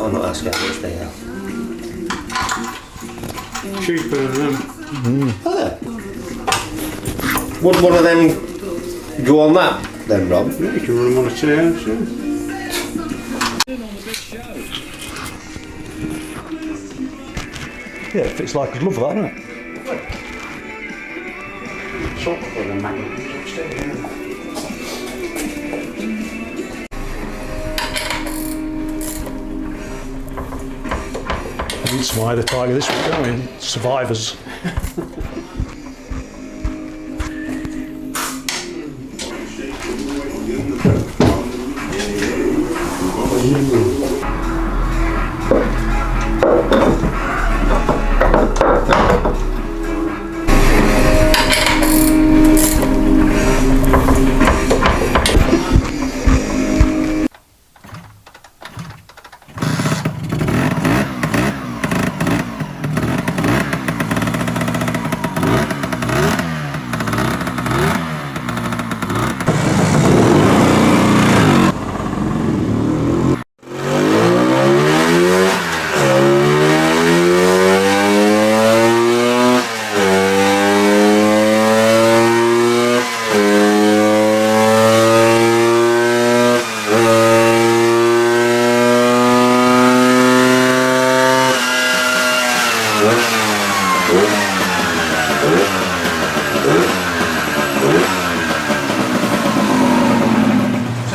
I'm not asking how much they are. Cheaper than them. Are they? Would one of them go on that then, Rob? Yeah, you can run them on a chair, sure. Yeah, it fits like a glove, that, doesn't it? Chocolate and magnets. That's why the tiger this week, don't we? Survivors.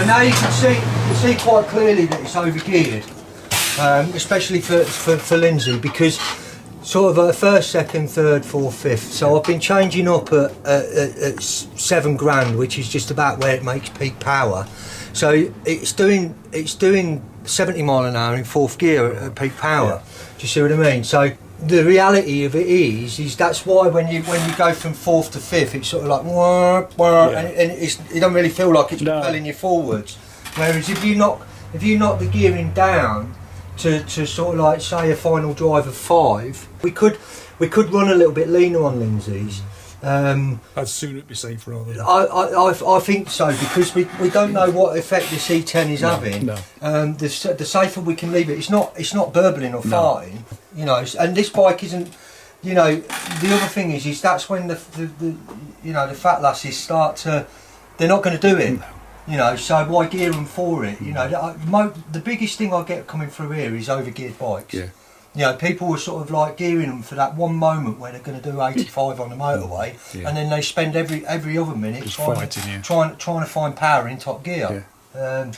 Now you can see quite clearly that it's overgeared, especially for Lindsay, because sort of first, second, third, fourth, fifth. So I've been changing up at £7 grand, which is just about where it makes peak power. So it's doing 70 mile an hour in fourth gear at peak power. Yeah. Do you see what I mean? So the reality of it is that's why when you go from fourth to fifth, it's sort of like wah, wah, and it don't really feel like it's propelling you forwards. Whereas if you knock the gearing down to sort of like say a final drive of 5, we could run a little bit leaner on Lindsay's. I'd sooner it be safer rather than... I think so, because we don't know what effect the C10 is having. No. The safer we can leave it. It's not burbling or farting, you know. And this bike isn't, you know. The other thing is that's when the fat lasses start to, they're not going to do it. No. You know, so why gear them for it? You know, the biggest thing I get coming through here is overgeared bikes. Yeah. You know, people were sort of like gearing them for that one moment where they're going to do 85 on the motorway, and then they spend every other minute trying to find power in top gear. Yeah.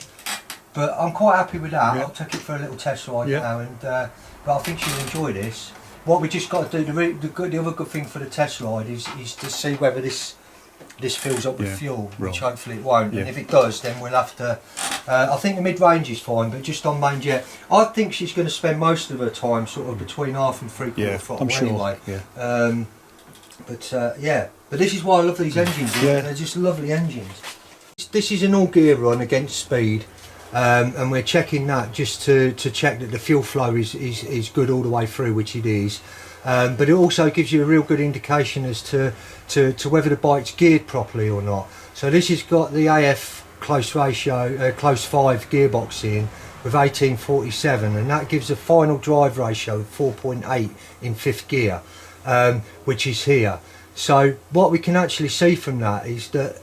But I'm quite happy with that. Yeah. I'll take it for a little test ride now, and but I think she'll enjoy this. What we just got to do, the other good thing for the test ride is to see whether this fills up with fuel, which hopefully it won't. And if it does, then we'll have to. I think the mid-range is fine, but just on main jet, I think she's going to spend most of her time sort of between half and three-quarter throttle anyway. Yeah. But this is why I love these engines. They're just lovely engines. This is an all-gear run against speed, and we're checking that just to check that the fuel flow is good all the way through, which it is. But it also gives you a real good indication as to whether the bike's geared properly or not. So this has got the AF close 5 gearbox in with 1847, and that gives a final drive ratio of 4.8 in 5th gear, which is here. So what we can actually see from that is that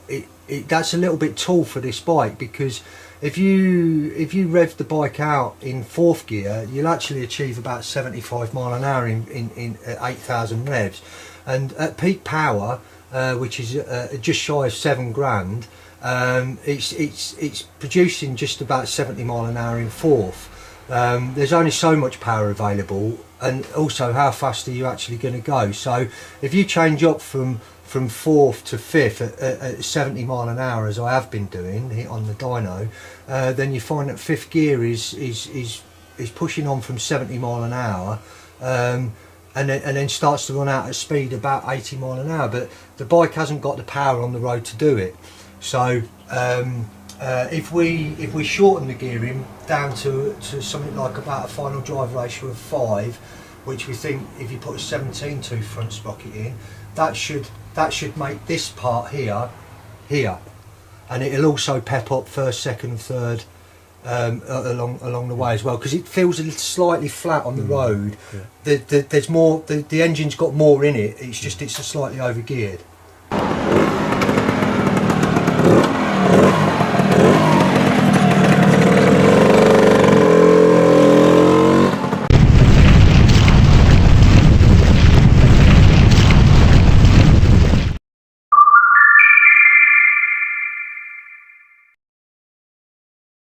that's a little bit tall for this bike, because if you rev the bike out in 4th gear, you'll actually achieve about 75 mile an hour in 8,000 revs, and at peak power, which is just shy of 7 grand, it's producing just about 70 mile an hour in 4th. There's only so much power available, and also how fast are you actually going to go. So if you change up from 4th to 5th at 70 mile an hour, as I have been doing on the dyno, then you find that 5th gear is pushing on from 70 mile an hour, and then starts to run out at speed about 80 mile an hour, but the bike hasn't got the power on the road to do it. So if we shorten the gearing down to something like about a final drive ratio of 5, which we think if you put a 17-tooth front sprocket in, that should make this part here, and it'll also pep up first, second, third along the way as well, because it feels a little slightly flat on the road. There's more. The engine's got more in it. It's just it's slightly overgeared.